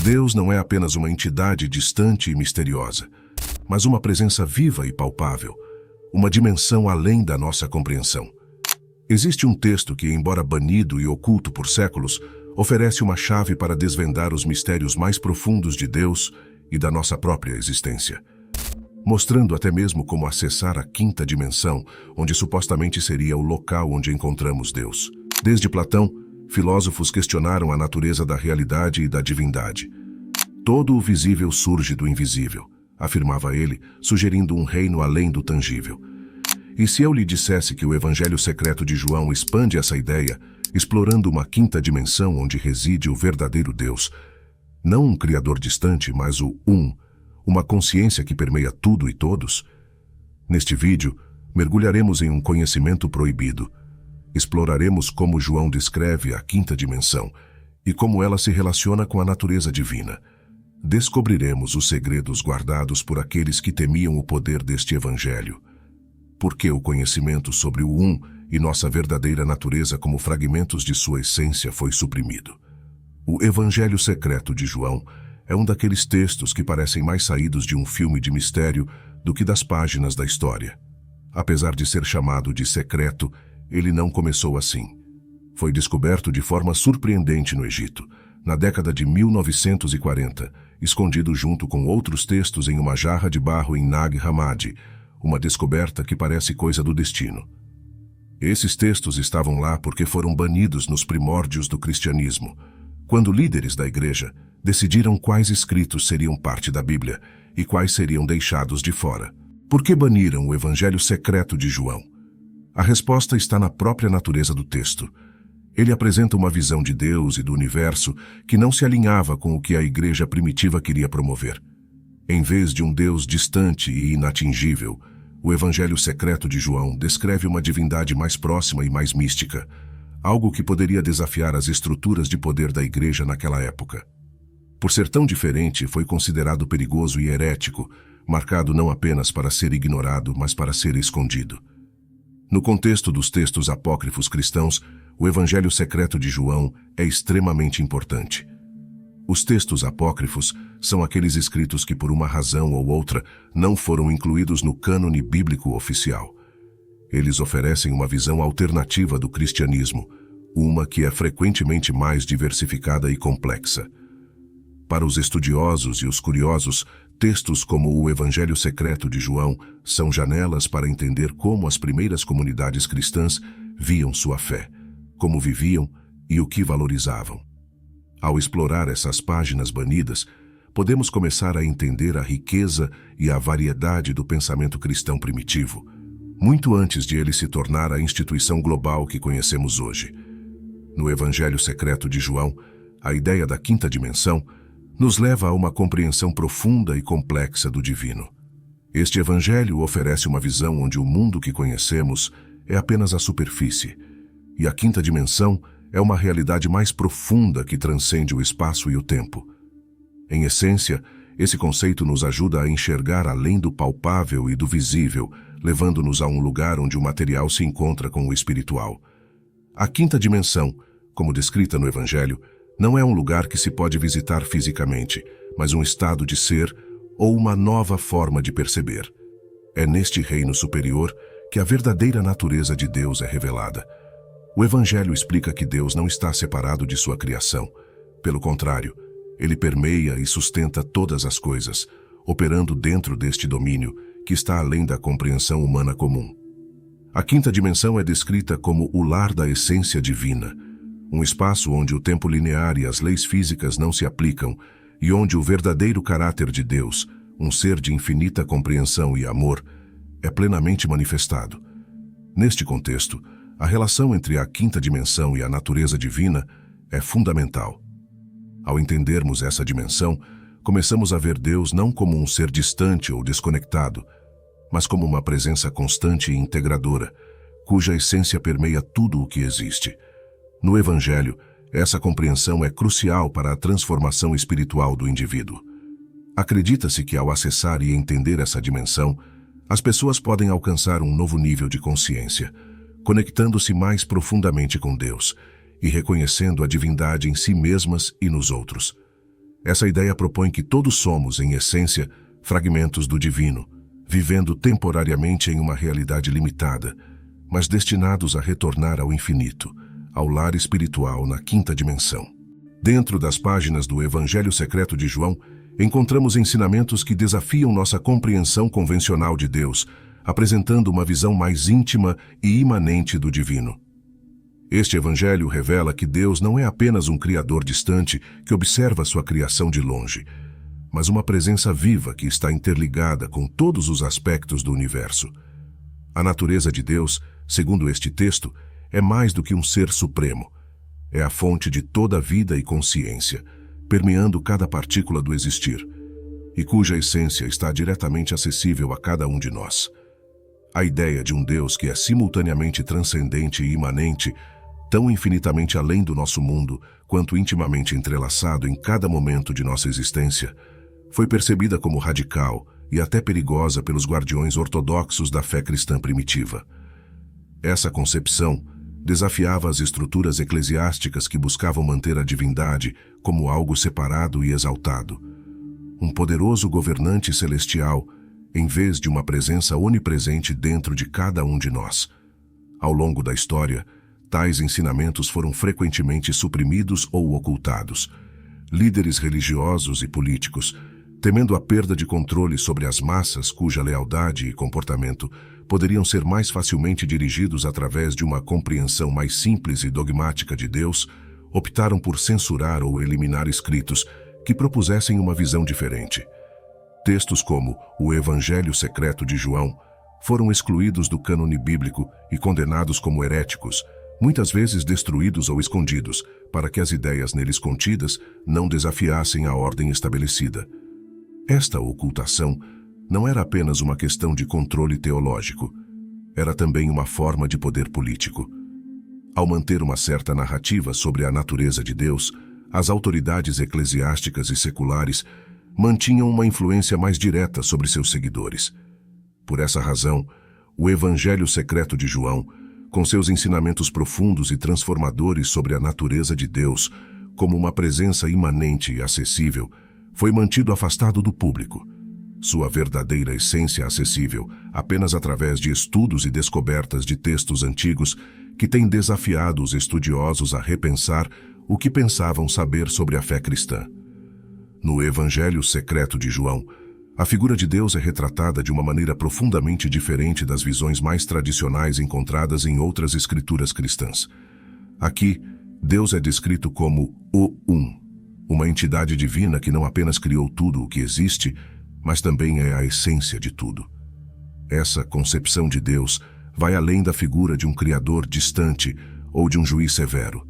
Deus não é apenas uma entidade distante e misteriosa, mas uma presença viva e palpável, uma dimensão além da nossa compreensão. Existe um texto que, embora banido e oculto por séculos, oferece uma chave para desvendar os mistérios mais profundos de Deus e da nossa própria existência, mostrando até mesmo como acessar a quinta dimensão, onde supostamente seria o local onde encontramos Deus. Desde Platão, filósofos questionaram a natureza da realidade e da divindade. Todo o visível surge do invisível, afirmava ele, sugerindo um reino além do tangível. E se eu lhe dissesse que o Evangelho secreto de João expande essa ideia, explorando uma quinta dimensão onde reside o verdadeiro Deus, não um Criador distante, mas o uma consciência que permeia tudo e todos? Neste vídeo, mergulharemos em um conhecimento proibido. Exploraremos como João descreve a quinta dimensão e como ela se relaciona com a natureza divina. Descobriremos os segredos guardados por aqueles que temiam o poder deste Evangelho. Porque o conhecimento sobre o e nossa verdadeira natureza como fragmentos de sua essência foi suprimido. O Evangelho secreto de João é um daqueles textos que parecem mais saídos de um filme de mistério do que das páginas da história. Apesar de ser chamado de secreto, ele não começou assim. Foi descoberto de forma surpreendente no Egito, na década de 1940, escondido junto com outros textos em uma jarra de barro em Nag Hammadi, uma descoberta que parece coisa do destino. Esses textos estavam lá porque foram banidos nos primórdios do cristianismo, quando líderes da igreja decidiram quais escritos seriam parte da Bíblia e quais seriam deixados de fora. Por que baniram o Evangelho secreto de João? A resposta está na própria natureza do texto. Ele apresenta uma visão de Deus e do universo que não se alinhava com o que a igreja primitiva queria promover. Em vez de um Deus distante e inatingível, o Evangelho secreto de João descreve uma divindade mais próxima e mais mística, algo que poderia desafiar as estruturas de poder da igreja naquela época. Por ser tão diferente, foi considerado perigoso e herético, marcado não apenas para ser ignorado, mas para ser escondido. No contexto dos textos apócrifos cristãos, o Evangelho secreto de João é extremamente importante. Os textos apócrifos são aqueles escritos que, por uma razão ou outra, não foram incluídos no cânone bíblico oficial. Eles oferecem uma visão alternativa do cristianismo, uma que é frequentemente mais diversificada e complexa. Para os estudiosos e os curiosos, textos como o Evangelho secreto de João são janelas para entender como as primeiras comunidades cristãs viam sua fé, como viviam e o que valorizavam. Ao explorar essas páginas banidas, podemos começar a entender a riqueza e a variedade do pensamento cristão primitivo, muito antes de ele se tornar a instituição global que conhecemos hoje. No Evangelho secreto de João, a ideia da quinta dimensão nos leva a uma compreensão profunda e complexa do divino. Este Evangelho oferece uma visão onde o mundo que conhecemos é apenas a superfície, e a quinta dimensão é uma realidade mais profunda que transcende o espaço e o tempo. Em essência, esse conceito nos ajuda a enxergar além do palpável e do visível, levando-nos a um lugar onde o material se encontra com o espiritual. A quinta dimensão, como descrita no Evangelho, não é um lugar que se pode visitar fisicamente, mas um estado de ser ou uma nova forma de perceber. É neste reino superior que a verdadeira natureza de Deus é revelada. O Evangelho explica que Deus não está separado de sua criação. Pelo contrário, ele permeia e sustenta todas as coisas, operando dentro deste domínio que está além da compreensão humana comum. A quinta dimensão é descrita como o lar da essência divina, um espaço onde o tempo linear e as leis físicas não se aplicam e onde o verdadeiro caráter de Deus, um ser de infinita compreensão e amor, é plenamente manifestado. Neste contexto, a relação entre a quinta dimensão e a natureza divina é fundamental. Ao entendermos essa dimensão, começamos a ver Deus não como um ser distante ou desconectado, mas como uma presença constante e integradora, cuja essência permeia tudo o que existe. No Evangelho, essa compreensão é crucial para a transformação espiritual do indivíduo. Acredita-se que ao acessar e entender essa dimensão, as pessoas podem alcançar um novo nível de consciência, conectando-se mais profundamente com Deus e reconhecendo a divindade em si mesmas e nos outros. Essa ideia propõe que todos somos, em essência, fragmentos do divino, vivendo temporariamente em uma realidade limitada, mas destinados a retornar ao infinito, ao lar espiritual na quinta dimensão. Dentro das páginas do Evangelho Secreto de João, encontramos ensinamentos que desafiam nossa compreensão convencional de Deus, apresentando uma visão mais íntima e imanente do divino. Este evangelho revela que Deus não é apenas um Criador distante que observa sua criação de longe, mas uma presença viva que está interligada com todos os aspectos do universo. A natureza de Deus, segundo este texto, é mais do que um ser supremo. É a fonte de toda a vida e consciência, permeando cada partícula do existir, e cuja essência está diretamente acessível a cada um de nós. A ideia de um Deus que é simultaneamente transcendente e imanente, tão infinitamente além do nosso mundo, quanto intimamente entrelaçado em cada momento de nossa existência, foi percebida como radical e até perigosa pelos guardiões ortodoxos da fé cristã primitiva. Essa concepção desafiava as estruturas eclesiásticas que buscavam manter a divindade como algo separado e exaltado. Um poderoso governante celestial, em vez de uma presença onipresente dentro de cada um de nós. Ao longo da história, tais ensinamentos foram frequentemente suprimidos ou ocultados. Líderes religiosos e políticos, temendo a perda de controle sobre as massas cuja lealdade e comportamento poderiam ser mais facilmente dirigidos através de uma compreensão mais simples e dogmática de Deus, optaram por censurar ou eliminar escritos que propusessem uma visão diferente. Textos como o Evangelho Secreto de João foram excluídos do cânone bíblico e condenados como heréticos, muitas vezes destruídos ou escondidos, para que as ideias neles contidas não desafiassem a ordem estabelecida. Esta ocultação não era apenas uma questão de controle teológico, era também uma forma de poder político. Ao manter uma certa narrativa sobre a natureza de Deus, as autoridades eclesiásticas e seculares mantinham uma influência mais direta sobre seus seguidores. Por essa razão, o Evangelho Secreto de João, com seus ensinamentos profundos e transformadores sobre a natureza de Deus, como uma presença imanente e acessível, foi mantido afastado do público. Sua verdadeira essência acessível apenas através de estudos e descobertas de textos antigos que têm desafiado os estudiosos a repensar o que pensavam saber sobre a fé cristã. No Evangelho Secreto de João, a figura de Deus é retratada de uma maneira profundamente diferente das visões mais tradicionais encontradas em outras escrituras cristãs. Aqui, Deus é descrito como o Um, uma entidade divina que não apenas criou tudo o que existe, mas também é a essência de tudo. Essa concepção de Deus vai além da figura de um Criador distante ou de um juiz severo.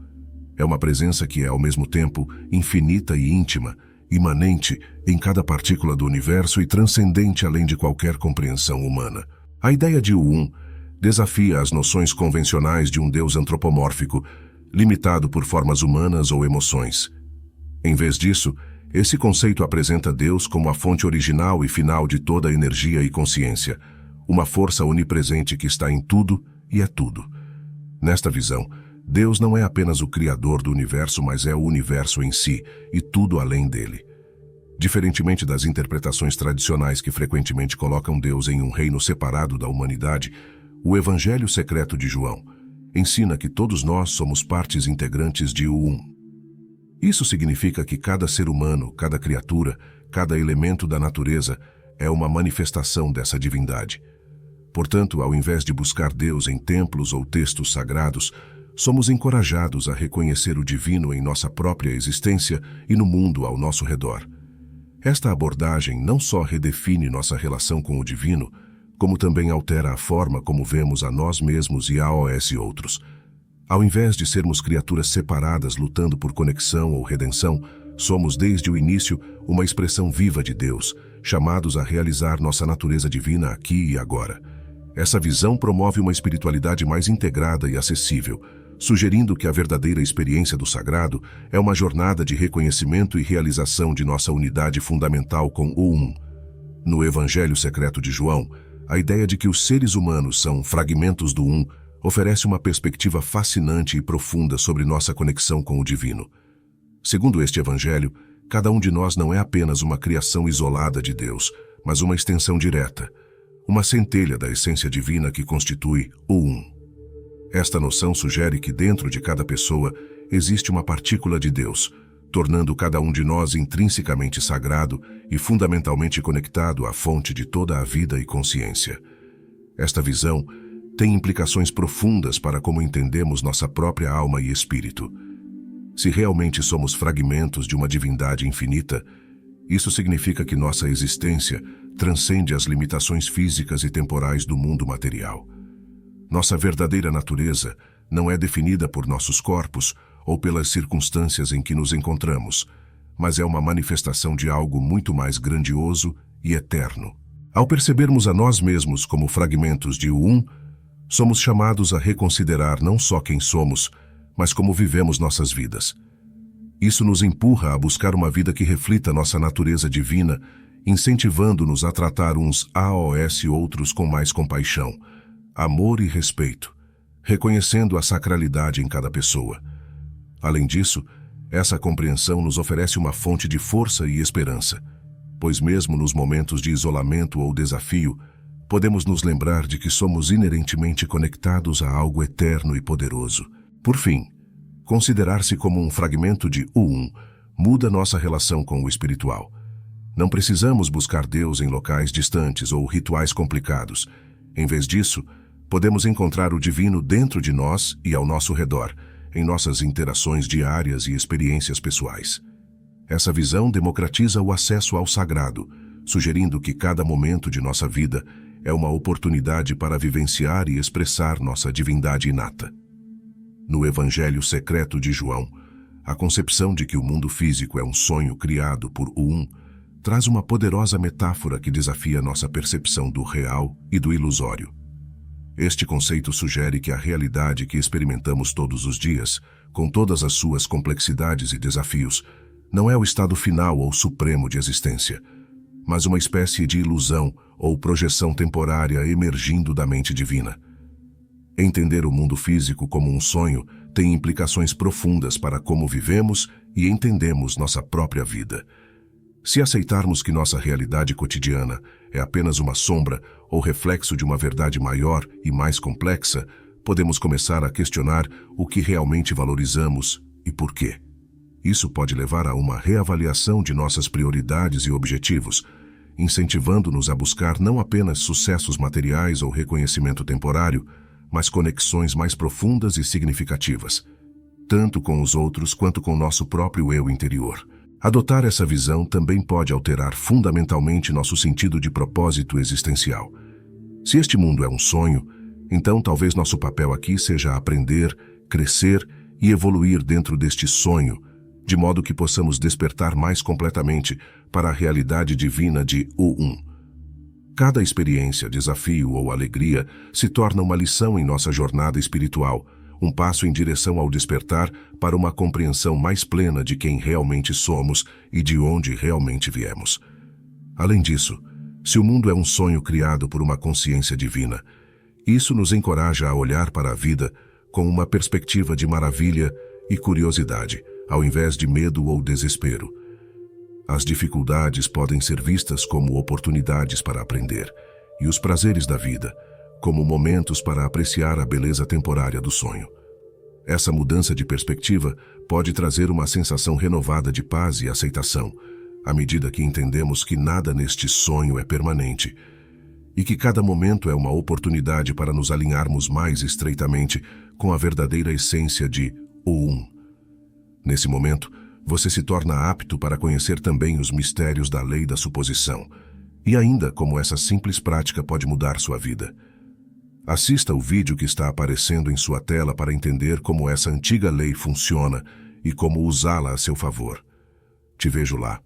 É uma presença que é, ao mesmo tempo, infinita e íntima, imanente em cada partícula do universo e transcendente além de qualquer compreensão humana. A ideia de Um desafia as noções convencionais de um Deus antropomórfico, limitado por formas humanas ou emoções. Em vez disso, esse conceito apresenta Deus como a fonte original e final de toda a energia e consciência, uma força onipresente que está em tudo e é tudo. Nesta visão, Deus não é apenas o Criador do universo, mas é o universo em si e tudo além dele. Diferentemente das interpretações tradicionais que frequentemente colocam Deus em um reino separado da humanidade, o Evangelho Secreto de João ensina que todos nós somos partes integrantes de Um. Isso significa que cada ser humano, cada criatura, cada elemento da natureza é uma manifestação dessa divindade. Portanto, ao invés de buscar Deus em templos ou textos sagrados, somos encorajados a reconhecer o divino em nossa própria existência e no mundo ao nosso redor. Esta abordagem não só redefine nossa relação com o divino, como também altera a forma como vemos a nós mesmos e a outros. Ao invés de sermos criaturas separadas lutando por conexão ou redenção, somos desde o início uma expressão viva de Deus, chamados a realizar nossa natureza divina aqui e agora. Essa visão promove uma espiritualidade mais integrada e acessível, sugerindo que a verdadeira experiência do sagrado é uma jornada de reconhecimento e realização de nossa unidade fundamental com o Um. No Evangelho Secreto de João, a ideia de que os seres humanos são fragmentos do Um oferece uma perspectiva fascinante e profunda sobre nossa conexão com o divino. Segundo este Evangelho, cada um de nós não é apenas uma criação isolada de Deus, mas uma extensão direta, uma centelha da essência divina que constitui o Um. Esta noção sugere que dentro de cada pessoa existe uma partícula de Deus, tornando cada um de nós intrinsecamente sagrado e fundamentalmente conectado à fonte de toda a vida e consciência. Esta visão tem implicações profundas para como entendemos nossa própria alma e espírito. Se realmente somos fragmentos de uma divindade infinita, isso significa que nossa existência transcende as limitações físicas e temporais do mundo material. Nossa verdadeira natureza não é definida por nossos corpos ou pelas circunstâncias em que nos encontramos, mas é uma manifestação de algo muito mais grandioso e eterno. Ao percebermos a nós mesmos como fragmentos de Um, somos chamados a reconsiderar não só quem somos, mas como vivemos nossas vidas. Isso nos empurra a buscar uma vida que reflita nossa natureza divina, incentivando-nos a tratar uns aos outros com mais compaixão, amor e respeito, reconhecendo a sacralidade em cada pessoa. Além disso, essa compreensão nos oferece uma fonte de força e esperança, pois mesmo nos momentos de isolamento ou desafio, podemos nos lembrar de que somos inerentemente conectados a algo eterno e poderoso. Por fim, considerar-se como um fragmento de Um muda nossa relação com o espiritual. Não precisamos buscar Deus em locais distantes ou rituais complicados. Em vez disso, podemos encontrar o divino dentro de nós e ao nosso redor, em nossas interações diárias e experiências pessoais. Essa visão democratiza o acesso ao sagrado, sugerindo que cada momento de nossa vida é uma oportunidade para vivenciar e expressar nossa divindade inata. No Evangelho secreto de João, a concepção de que o mundo físico é um sonho criado por Um traz uma poderosa metáfora que desafia nossa percepção do real e do ilusório. Este conceito sugere que a realidade que experimentamos todos os dias, com todas as suas complexidades e desafios, não é o estado final ou supremo de existência, mas uma espécie de ilusão ou projeção temporária emergindo da mente divina. Entender o mundo físico como um sonho tem implicações profundas para como vivemos e entendemos nossa própria vida. Se aceitarmos que nossa realidade cotidiana é apenas uma sombra ou reflexo de uma verdade maior e mais complexa, podemos começar a questionar o que realmente valorizamos e por quê. Isso pode levar a uma reavaliação de nossas prioridades e objetivos, incentivando-nos a buscar não apenas sucessos materiais ou reconhecimento temporário, mas conexões mais profundas e significativas, tanto com os outros quanto com nosso próprio eu interior. Adotar essa visão também pode alterar fundamentalmente nosso sentido de propósito existencial. Se este mundo é um sonho, então talvez nosso papel aqui seja aprender, crescer e evoluir dentro deste sonho, de modo que possamos despertar mais completamente para a realidade divina de o Um. Cada experiência, desafio ou alegria se torna uma lição em nossa jornada espiritual, um passo em direção ao despertar para uma compreensão mais plena de quem realmente somos e de onde realmente viemos. Além disso, se o mundo é um sonho criado por uma consciência divina, isso nos encoraja a olhar para a vida com uma perspectiva de maravilha e curiosidade, ao invés de medo ou desespero. As dificuldades podem ser vistas como oportunidades para aprender, e os prazeres da vida como momentos para apreciar a beleza temporária do sonho. Essa mudança de perspectiva pode trazer uma sensação renovada de paz e aceitação, à medida que entendemos que nada neste sonho é permanente e que cada momento é uma oportunidade para nos alinharmos mais estreitamente com a verdadeira essência de o Um. Nesse momento, você se torna apto para conhecer também os mistérios da lei da suposição e ainda como essa simples prática pode mudar sua vida. Assista o vídeo que está aparecendo em sua tela para entender como essa antiga lei funciona e como usá-la a seu favor. Te vejo lá.